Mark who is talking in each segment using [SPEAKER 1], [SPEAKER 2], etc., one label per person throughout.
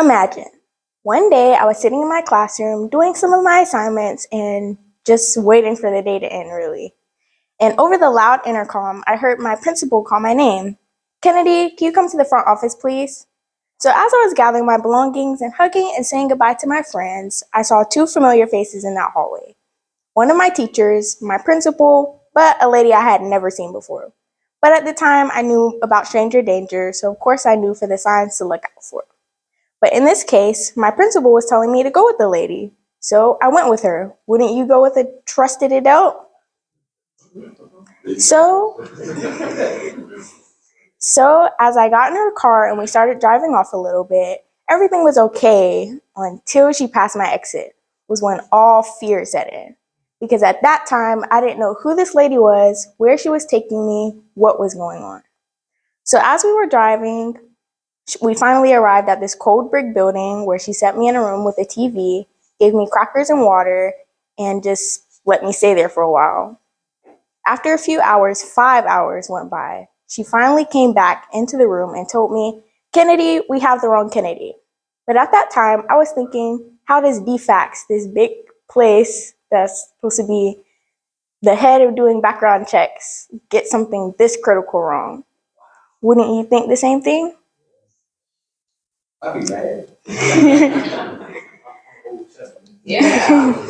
[SPEAKER 1] Imagine, one day I was sitting in my classroom doing some of my assignments and just waiting for the day to end, really. And over the loud intercom, I heard my principal call my name. Kennedy, can you come to the front office, please? So, as I was gathering my belongings and hugging and saying goodbye to my friends, I saw two familiar faces in that hallway. One of my teachers, my principal, but a lady I had never seen before. But at the time, I knew about stranger danger, so of course I knew for the signs to look out for. But in this case, my principal was telling me to go with the lady. So I went with her. Wouldn't you go with a trusted adult? So, so as I got in her car and we started driving off a little bit, everything was okay until she passed my exit, was when all fear set in. Because at that time, I didn't know who this lady was, where she was taking me, what was going on. So as we were driving, we finally arrived at this cold brick building where she set me in a room with a TV, gave me crackers and water, and just let me stay there for a while. After a few hours, 5 hours went by. She finally came back into the room and told me, Kennedy, we have the wrong Kennedy. But at that time, I was thinking, how does DFAX, this big place that's supposed to be the head of doing background checks, get something this critical wrong? Wouldn't you think the same thing?
[SPEAKER 2] I'd be mad.
[SPEAKER 3] Yeah.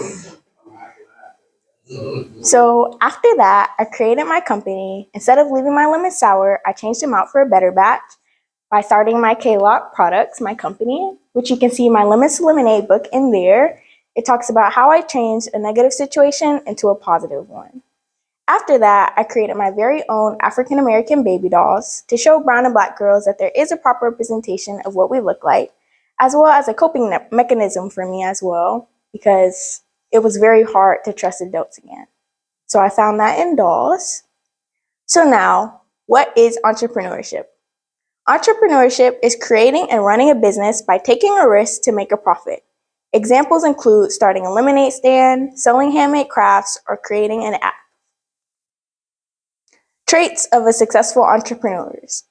[SPEAKER 1] So after that, I created my company. Instead of leaving my lemon sour, I changed them out for a better batch by starting my K-Lock Products, my company, which you can see my Lemons to Lemonade book in there. It talks about how I changed a negative situation into a positive one. After that, I created my very own African American baby dolls to show brown and black girls that there is a proper representation of what we look like, as well as a coping mechanism for me as well, because it was very hard to trust adults again. So I found that in dolls. So now, what is entrepreneurship? Entrepreneurship is creating and running a business by taking a risk to make a profit. Examples include starting a lemonade stand, selling handmade crafts, or creating an app. Traits of a successful entrepreneurs.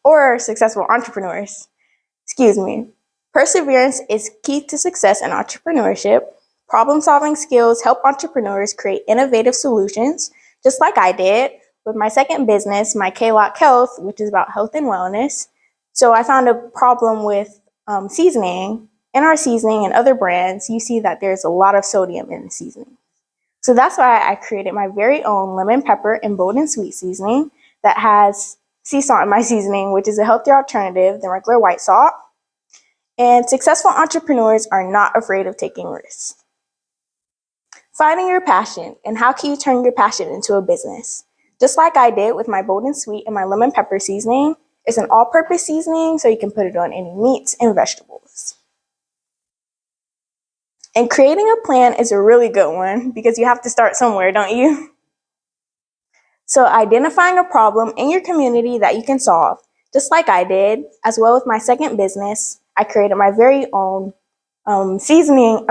[SPEAKER 1] Perseverance is key to success in entrepreneurship. Problem-solving skills help entrepreneurs create innovative solutions, just like I did with my second business, my K-Lock Health, which is about health and wellness. So I found a problem with seasoning. In our seasoning and other brands, you see that there's a lot of sodium in the seasoning. So that's why I created my very own lemon pepper and bold and sweet seasoning that has sea salt in my seasoning, which is a healthier alternative than regular white salt. And successful entrepreneurs are not afraid of taking risks. Finding your passion, and how can you turn your passion into a business? Just like I did with my bold and sweet and my lemon pepper seasoning, it's an all-purpose seasoning, so you can put it on any meats and vegetables. And creating a plan is a really good one because you have to start somewhere, don't you? So identifying a problem in your community that you can solve, just like I did, as well with my second business, I created my very own my seasoning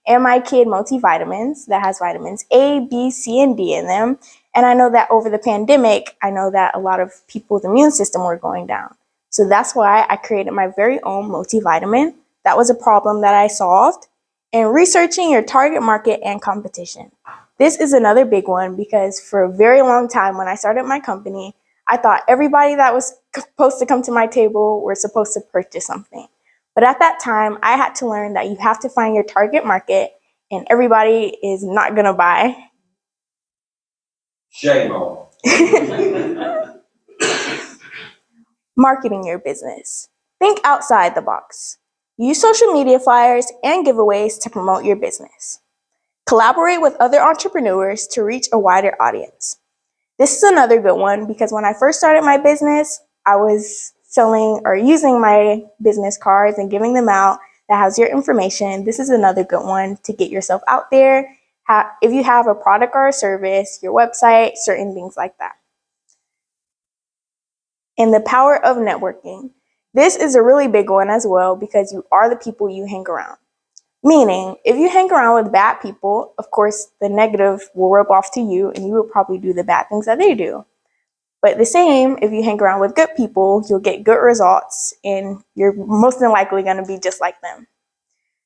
[SPEAKER 1] and my kid multivitamins that has vitamins A, B, C, and D in them. And I know that over the pandemic, I know that a lot of people's immune system were going down. So that's why I created my very own multivitamin. That was a problem that I solved. And researching your target market and competition. This is another big one because for a very long time when I started my company, I thought everybody that was supposed to come to my table were supposed to purchase something. But at that time, I had to learn that you have to find your target market and everybody is not going to buy.
[SPEAKER 2] Shame on.
[SPEAKER 1] Marketing your business. Think outside the box. Use social media flyers and giveaways to promote your business. Collaborate with other entrepreneurs to reach a wider audience. This is another good one because when I first started my business, I was selling or using my business cards and giving them out that has your information. This is another good one to get yourself out there. If you have a product or a service, your website, certain things like that. And the power of networking. This is a really big one as well because you are the people you hang around. Meaning, if you hang around with bad people, of course, the negative will rub off to you and you will probably do the bad things that they do. But the same, if you hang around with good people, you'll get good results and you're most than likely going to be just like them.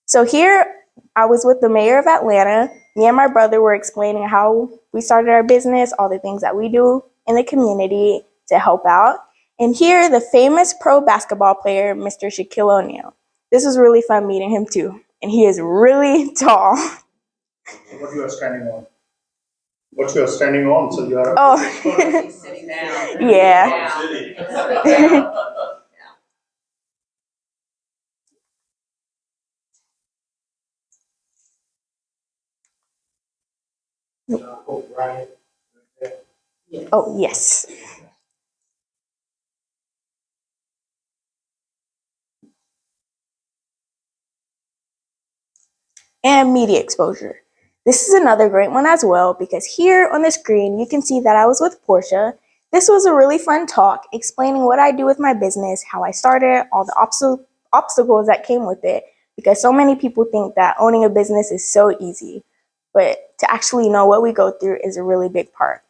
[SPEAKER 1] So here I was with the mayor of Atlanta. Me and my brother were explaining how we started our business, all the things that we do in the community to help out. And here, the famous pro basketball player, Mr. Shaquille O'Neal. This was really fun meeting him too. And he is really tall.
[SPEAKER 2] What you are standing on? What you are standing on? So you are.
[SPEAKER 1] Oh,
[SPEAKER 3] He's sitting down.
[SPEAKER 1] yeah. Oh, yes. And media exposure. This is another great one as well because here on the screen you can see that I was with Portia. This was a really fun talk explaining what I do with my business, how I started, all the obstacles that came with it, because so many people think that owning a business is so easy, but to actually know what we go through is a really big part.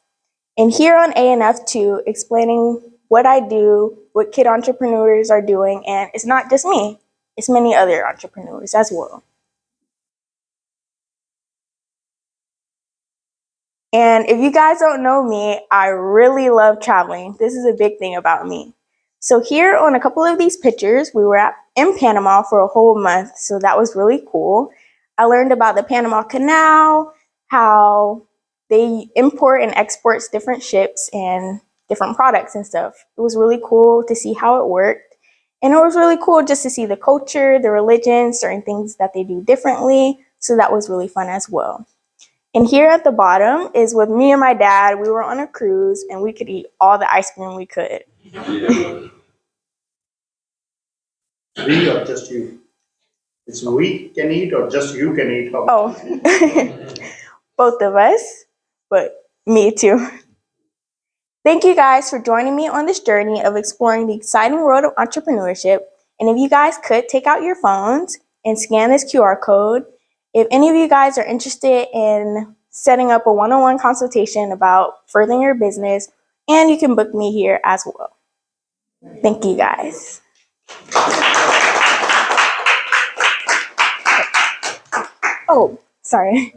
[SPEAKER 1] And here on ANF too, explaining what I do, what kid entrepreneurs are doing, and it's not just me, it's many other entrepreneurs as well. And if you guys don't know me, I really love traveling. This is a big thing about me. So here on a couple of these pictures, we were in Panama for a whole month. So that was really cool. I learned about the Panama Canal, how they import and export different ships and different products and stuff. It was really cool to see how it worked. And it was really cool just to see the culture, the religion, certain things that they do differently. So that was really fun as well. And here at the bottom is with me and my dad. We were on a cruise and we could eat all the ice cream we could.
[SPEAKER 2] We or just you? It's we can eat or just you can eat?
[SPEAKER 1] Oh, both of us, but me too. Thank you guys for joining me on this journey of exploring the exciting world of entrepreneurship. And if you guys could take out your phones and scan this QR code, if any of you guys are interested in setting up a one-on-one consultation about furthering your business, and you can book me here as well. Thank you guys. Oh, sorry.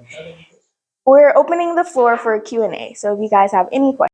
[SPEAKER 1] We're opening the floor for a Q&A. So if you guys have any questions,